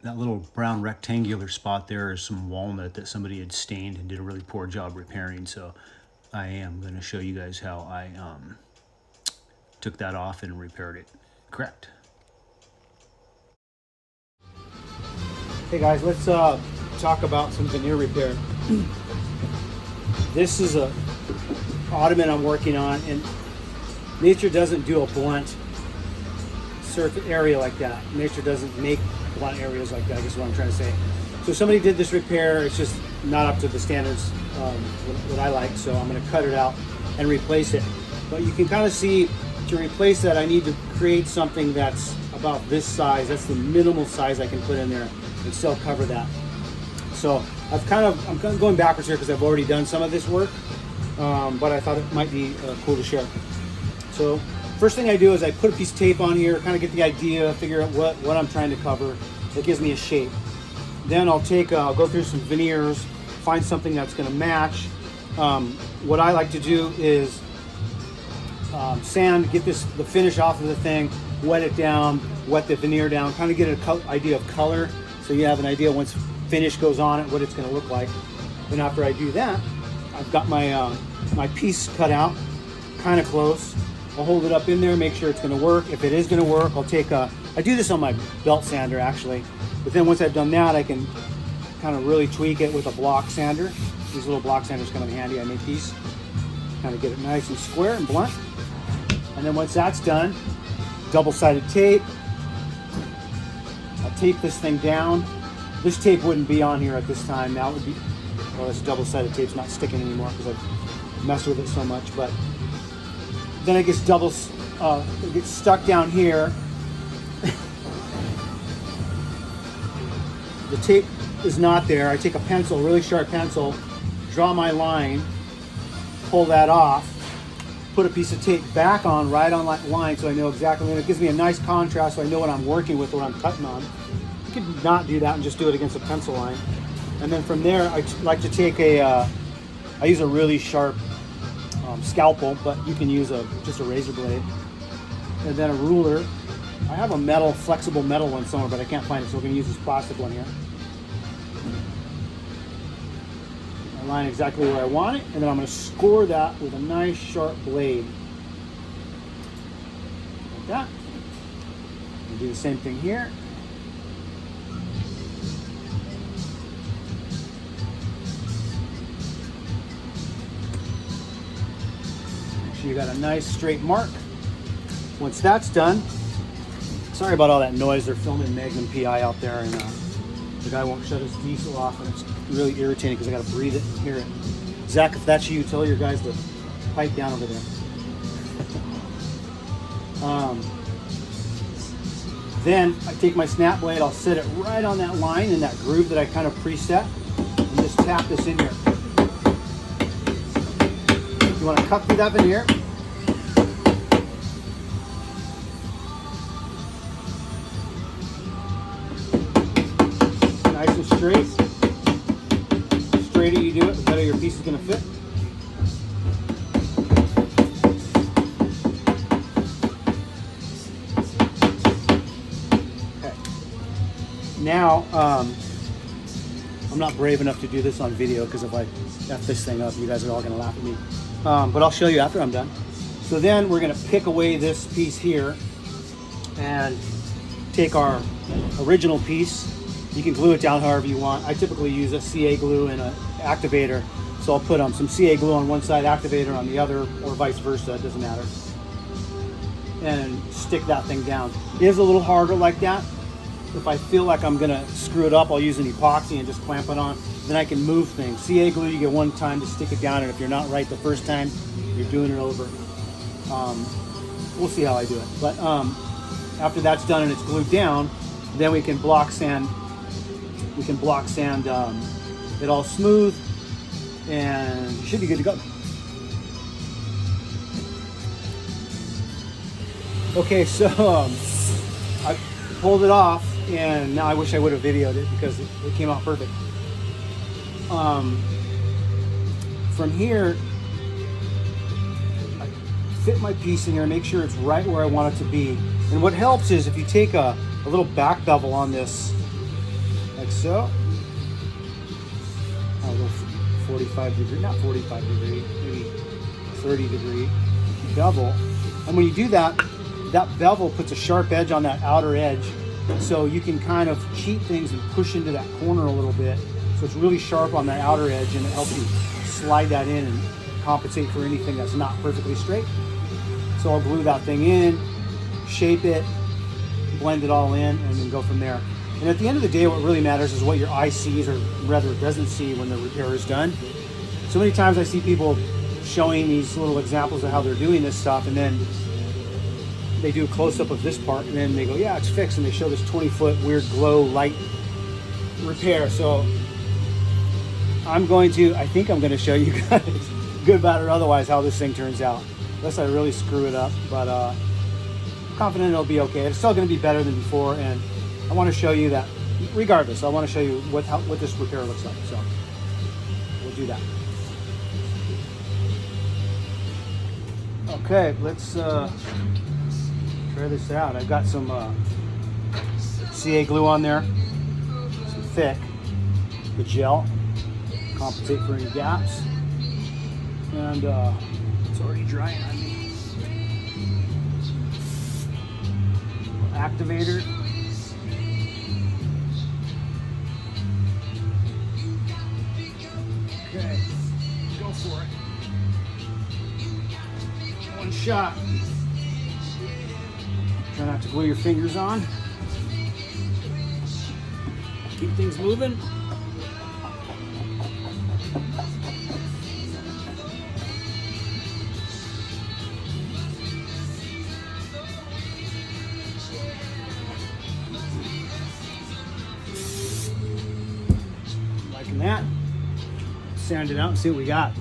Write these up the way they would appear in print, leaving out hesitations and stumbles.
that little brown rectangular spot there is some walnut that somebody had stained and did a really poor job repairing. So I am going to show you guys how I took that off and repaired it correct. Hey guys, let's talk about some veneer repair. This is a ottoman I'm working on, and nature doesn't do a blunt surface area like that. Nature doesn't make blunt areas like that, I guess is what I'm trying to say. So somebody did this repair, it's just not up to the standards what I like, so I'm going to cut it out and replace it. But you can kind of see, to replace that, I need to create something that's about this size. That's the minimal size I can put in there and still cover that. So I'm kind of going backwards here because I've already done some of this work, but I thought it might be cool to share. So first thing I do is I put a piece of tape on here, kind of get the idea, figure out what I'm trying to cover. That gives me a shape. Then I'll go through some veneers, find something that's going to match. What I like to do is sand, get the finish off of the thing, wet it down, wet the veneer down, kind of get an idea of color, so you have an idea once finish goes on it what it's going to look like. Then after I do that, I've got my my piece cut out, kind of close. I'll hold it up in there, make sure it's going to work. If it is going to work, I'll take I do this on my belt sander actually, but then once I've done that, I can kind of really tweak it with a block sander. These little block sanders come in handy. I make these, kind of get it nice and square and blunt. And then once that's done, double-sided tape. I'll tape this thing down. This tape wouldn't be on here at this time. Now it would be, well, this double-sided tape's not sticking anymore because I've messed with it so much. But then it gets it gets stuck down here. The tape is not there. I take a pencil, a really sharp pencil, draw my line, pull that off, put a piece of tape back on, right on that line, so I know exactly, and it gives me a nice contrast so I know what I'm working with, what I'm cutting on. You could not do that and just do it against a pencil line. And then from there, I like to take I use a really sharp scalpel, but you can use just a razor blade. And then a ruler. I have a flexible metal one somewhere, but I can't find it, so we're going to use this plastic one here. I line exactly where I want it, and then I'm going to score that with a nice sharp blade. Like that. And do the same thing here. Make sure you got a nice straight mark. Once that's done, sorry about all that noise. They're filming Magnum PI out there, and the guy won't shut his diesel off, and it's really irritating because I got to breathe it and hear it. Zach, if that's you, tell your guys to pipe down over there. Then I take my snap blade, I'll set it right on that line in that groove that I kind of preset, and just tap this in here. You want to cut through that veneer. Nice and straight. The straighter you do it, the better your piece is going to fit. Okay. Now, I'm not brave enough to do this on video because if I F this thing up, you guys are all going to laugh at me. But I'll show you after I'm done. So then we're going to pick away this piece here and take our original piece. You can glue it down however you want. I typically use a CA glue and an activator. So I'll put some CA glue on one side, activator on the other, or vice versa, it doesn't matter. And stick that thing down. It is a little harder like that. If I feel like I'm gonna screw it up, I'll use an epoxy and just clamp it on. Then I can move things. CA glue, you get one time to stick it down, and if you're not right the first time, you're doing it over. We'll see how I do it. But after that's done and it's glued down, then we can block sand. We can block sand it all smooth, and you should be good to go. Okay, so I pulled it off, and now I wish I would have videoed it because it came out perfect. From here, I fit my piece in here, make sure it's right where I want it to be. And what helps is if you take a little back bevel on this like so. A little 45 degree, not 45 degree, maybe 30 degree bevel. And when you do that, that bevel puts a sharp edge on that outer edge, so you can kind of cheat things and push into that corner a little bit. So it's really sharp on the outer edge, and it helps you slide that in and compensate for anything that's not perfectly straight. So I'll glue that thing in, shape it, blend it all in, and then go from there. And at the end of the day, what really matters is what your eye sees, or rather doesn't see, when the repair is done. So many times I see people showing these little examples of how they're doing this stuff, and then they do a close-up of this part, and then they go, yeah, it's fixed, and they show this 20-foot weird glow light repair. So I think I'm going to show you guys, good, bad, or otherwise, how this thing turns out. Unless I really screw it up, but I'm confident it'll be okay. It's still going to be better than before, and I want to show you that. Regardless, I want to show you what this repair looks like. So we'll do that. Okay, let's try this out. I've got some CA glue on there, some thick, the gel, compensate for any gaps, and it's already drying on me. Activator. Okay, go for it. One shot. Try not to glue your fingers on. Keep things moving. Liking that. Sand it out and see what we got.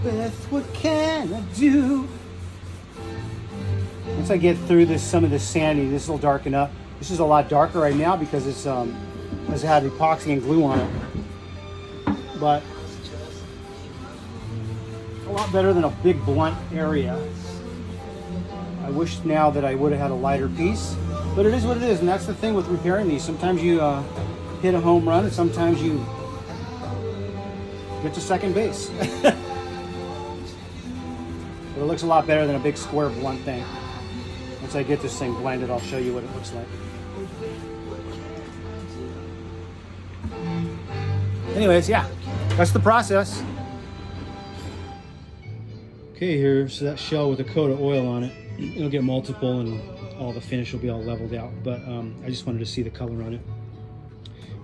Beth, what can I do? Once I get through this, some of this sanding, this will darken up. This is a lot darker right now because it's has had epoxy and glue on it, but a lot better than a big blunt area. I wish now that I would have had a lighter piece, but it is what it is, and that's the thing with repairing these. Sometimes you hit a home run, and sometimes you get to second base. But it looks a lot better than a big square blunt thing. Once I get this thing blended, I'll show you what it looks like. Anyways, yeah, that's the process. Okay, here's that shell with a coat of oil on it. It'll get multiple and all the finish will be all leveled out, but I just wanted to see the color on it.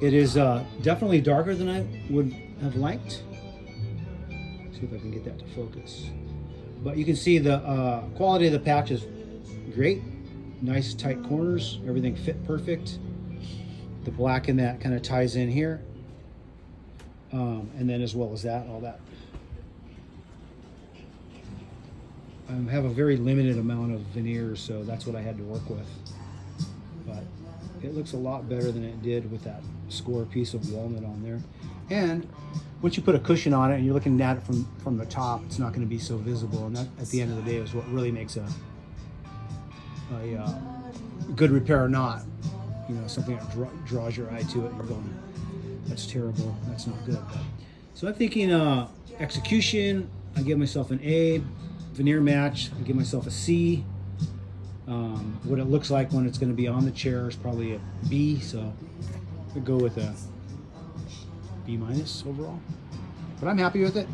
It is definitely darker than I would have liked. See if I can get that to focus. But you can see the quality of the patch is great. Nice tight corners, everything fit perfect. The black in that kind of ties in here. And then as well as that, all that. I have a very limited amount of veneer, so that's what I had to work with. But it looks a lot better than it did with that square piece of walnut on there. And once you put a cushion on it and you're looking at it from the top, it's not going to be so visible. And that, at the end of the day, is what really makes a good repair or not. You know, something that draws your eye to it and you're going, that's terrible, that's not good. So I'm thinking execution, I give myself an A. Veneer match, I give myself a C. What it looks like when it's going to be on the chair is probably a B, so I'll go with a B- overall. But I'm happy with it.